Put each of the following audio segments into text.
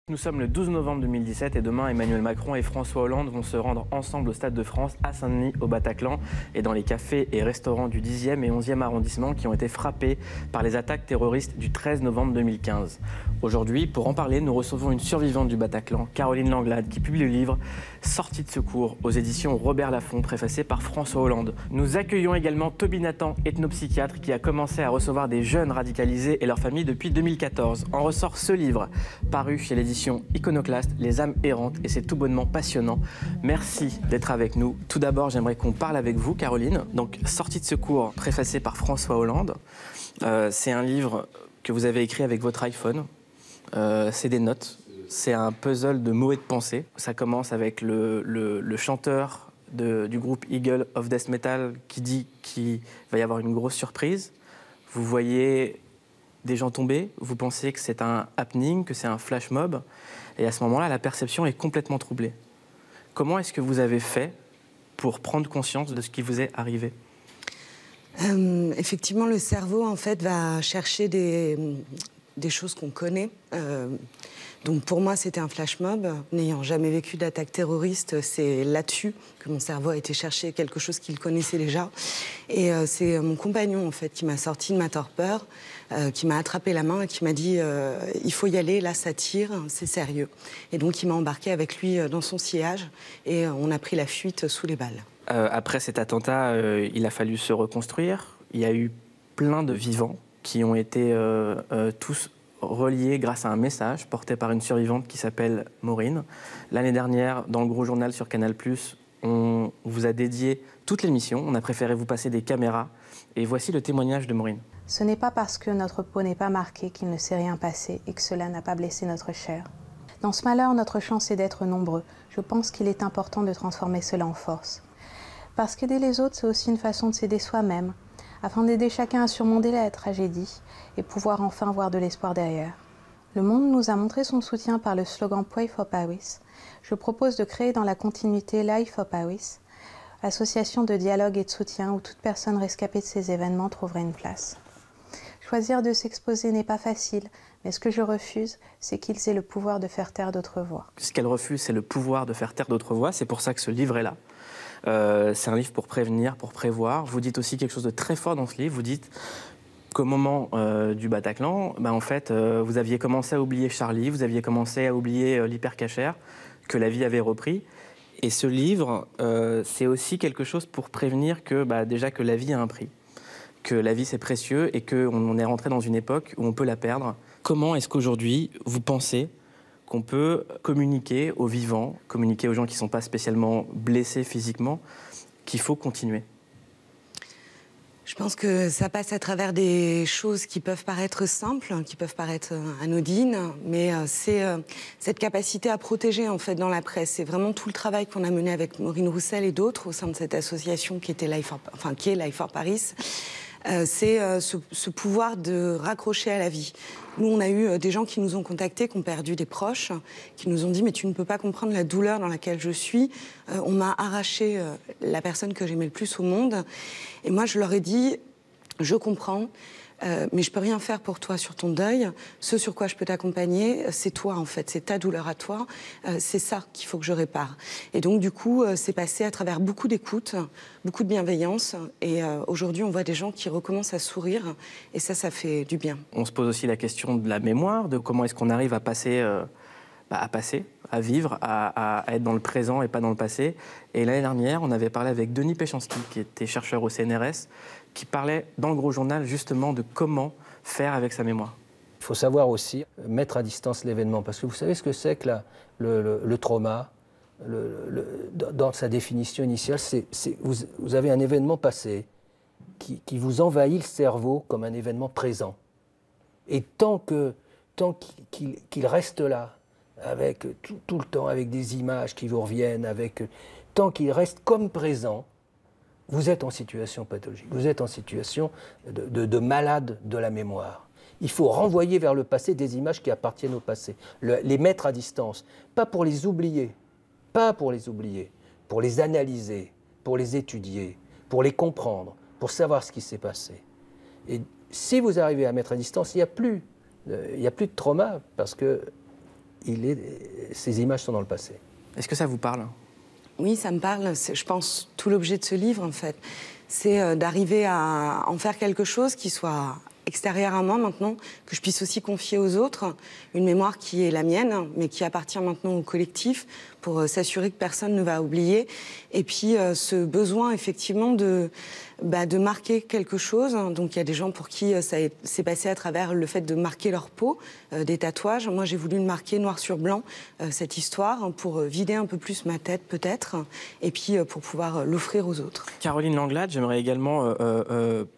Nous sommes le 12 novembre 2017 et demain, Emmanuel Macron et François Hollande vont se rendre ensemble au Stade de France, à Saint-Denis, au Bataclan et dans les cafés et restaurants du 10e et 11e arrondissement qui ont été frappés par les attaques terroristes du 13 novembre 2015. Aujourd'hui, pour en parler, nous recevons une survivante du Bataclan, Caroline Langlade, qui publie le livre « Sortie de secours » aux éditions Robert Laffont, préfacé par François Hollande. Nous accueillons également Toby Nathan, ethnopsychiatre, qui a commencé à recevoir des jeunes radicalisés et leurs familles depuis 2014. En ressort ce livre, paru chez l'édition Iconoclaste, Les âmes errantes, et c'est tout bonnement passionnant. Merci d'être avec nous. Tout d'abord, j'aimerais qu'on parle avec vous, Caroline. Donc, Sortie de secours, préfacé par François Hollande. C'est un livre que vous avez écrit avec votre iPhone. C'est des notes. C'est un puzzle de mots et de pensées. Ça commence avec le chanteur du groupe Eagle of Death Metal qui dit qu'il va y avoir une grosse surprise. Vous voyez des gens tomber, vous pensez que c'est un happening, que c'est un flash mob, et à ce moment-là, la perception est complètement troublée. Comment est-ce que vous avez fait pour prendre conscience de ce qui vous est arrivé ? Effectivement, le cerveau, en fait, va chercher des choses qu'on connaît. Donc pour moi, c'était un flash mob. N'ayant jamais vécu d'attaque terroriste, c'est là-dessus que mon cerveau a été chercher quelque chose qu'il connaissait déjà. Et c'est mon compagnon, en fait, qui m'a sorti de ma torpeur, qui m'a attrapé la main et qui m'a dit il faut y aller, là, ça tire, c'est sérieux. Et donc, il m'a embarqué avec lui dans son sillage et on a pris la fuite sous les balles. Après cet attentat, il a fallu se reconstruire. Il y a eu plein de vivants qui ont été tous reliés grâce à un message porté par une survivante qui s'appelle Maureen. L'année dernière, dans le Gros Journal sur Canal+, on vous a dédié toute l'émission. On a préféré vous passer des caméras. Et voici le témoignage de Maureen. Ce n'est pas parce que notre peau n'est pas marquée qu'il ne s'est rien passé et que cela n'a pas blessé notre chair. Dans ce malheur, notre chance est d'être nombreux. Je pense qu'il est important de transformer cela en force. Parce qu'aider les autres, c'est aussi une façon de s'aider soi-même, afin d'aider chacun à surmonter la tragédie et pouvoir enfin voir de l'espoir derrière. Le monde nous a montré son soutien par le slogan Pray for Paris. Je propose de créer dans la continuité Life for Paris, association de dialogue et de soutien où toute personne rescapée de ces événements trouverait une place. Choisir de s'exposer n'est pas facile, mais ce que je refuse, c'est qu'ils aient le pouvoir de faire taire d'autres voix. Ce qu'elle refuse, c'est le pouvoir de faire taire d'autres voix. C'est pour ça que ce livre est là. C'est un livre pour prévenir, pour prévoir. Vous dites aussi quelque chose de très fort dans ce livre. Vous dites qu'au moment du Bataclan, en fait, vous aviez commencé à oublier Charlie, vous aviez commencé à oublier l'hypercachère, que la vie avait repris. Et ce livre, c'est aussi quelque chose pour prévenir que, déjà, que la vie a un prix, que la vie c'est précieux et qu'on est rentré dans une époque où on peut la perdre. Comment est-ce qu'aujourd'hui, vous pensez qu'on peut communiquer aux vivants, communiquer aux gens qui ne sont pas spécialement blessés physiquement, qu'il faut continuer ? Je pense que ça passe à travers des choses qui peuvent paraître simples, qui peuvent paraître anodines, mais c'est cette capacité à protéger, en fait, dans la presse. C'est vraiment tout le travail qu'on a mené avec Maureen Roussel et d'autres au sein de cette association qui est Life for Paris. C'est ce pouvoir de raccrocher à la vie. Nous, on a eu des gens qui nous ont contactés, qui ont perdu des proches, qui nous ont dit « mais tu ne peux pas comprendre la douleur dans laquelle je suis. On m'a arraché la personne que j'aimais le plus au monde. » Et moi, je leur ai dit « je comprends, mais je ne peux rien faire pour toi sur ton deuil. Ce sur quoi je peux t'accompagner, c'est toi, en fait. C'est ta douleur à toi. C'est ça qu'il faut que je répare. » Et donc, du coup, c'est passé à travers beaucoup d'écoute, beaucoup de bienveillance. Et aujourd'hui, on voit des gens qui recommencent à sourire. Et ça fait du bien. On se pose aussi la question de la mémoire, de comment est-ce qu'on arrive à passer, à vivre, à être dans le présent et pas dans le passé. Et l'année dernière, on avait parlé avec Denis Péchanski, qui était chercheur au CNRS, qui parlait dans le Gros Journal justement de comment faire avec sa mémoire. Il faut savoir aussi mettre à distance l'événement, parce que vous savez ce que c'est que le trauma, dans sa définition initiale, vous avez un événement passé qui vous envahit le cerveau comme un événement présent. Et tant qu'il reste là, avec tout le temps, avec des images qui vous reviennent, tant qu'il reste comme présent, vous êtes en situation pathologique, vous êtes en situation de malade de la mémoire. Il faut renvoyer vers le passé des images qui appartiennent au passé, les mettre à distance, pas pour les oublier, pour les analyser, pour les étudier, pour les comprendre, pour savoir ce qui s'est passé. Et si vous arrivez à mettre à distance, il n'y a plus de trauma, parce que ces images sont dans le passé. Est-ce que ça vous parle? Oui, ça me parle. Je pense tout l'objet de ce livre, en fait, c'est d'arriver à en faire quelque chose qui soit extérieur à moi maintenant, que je puisse aussi confier aux autres, une mémoire qui est la mienne, mais qui appartient maintenant au collectif, pour s'assurer que personne ne va oublier. Et puis ce besoin, effectivement, de marquer quelque chose. Donc il y a des gens pour qui ça s'est passé à travers le fait de marquer leur peau, des tatouages. Moi, j'ai voulu marquer noir sur blanc cette histoire pour vider un peu plus ma tête, peut-être, et puis pour pouvoir l'offrir aux autres. Caroline Langlade, j'aimerais également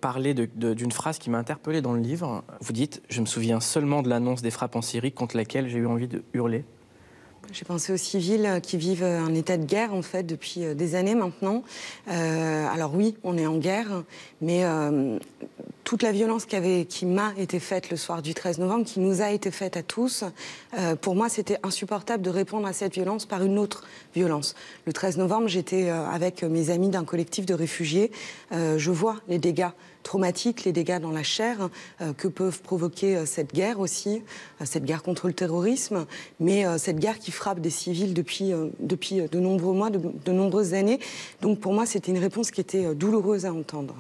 parler d'une phrase qui m'a interpellée dans le livre. Vous dites « Je me souviens seulement de l'annonce des frappes en Syrie contre laquelle j'ai eu envie de hurler ». J'ai pensé aux civils qui vivent un état de guerre, en fait, depuis des années maintenant. Alors oui, on est en guerre, mais toute la violence qui m'a été faite le soir du 13 novembre, qui nous a été faite à tous, pour moi, c'était insupportable de répondre à cette violence par une autre violence. Le 13 novembre, j'étais avec mes amis d'un collectif de réfugiés. Je vois les dégâts traumatiques, les dégâts dans la chair que peuvent provoquer cette guerre aussi, cette guerre contre le terrorisme, mais cette guerre qui frappe des civils depuis de nombreux mois, de nombreuses années. Donc pour moi, c'était une réponse qui était douloureuse à entendre.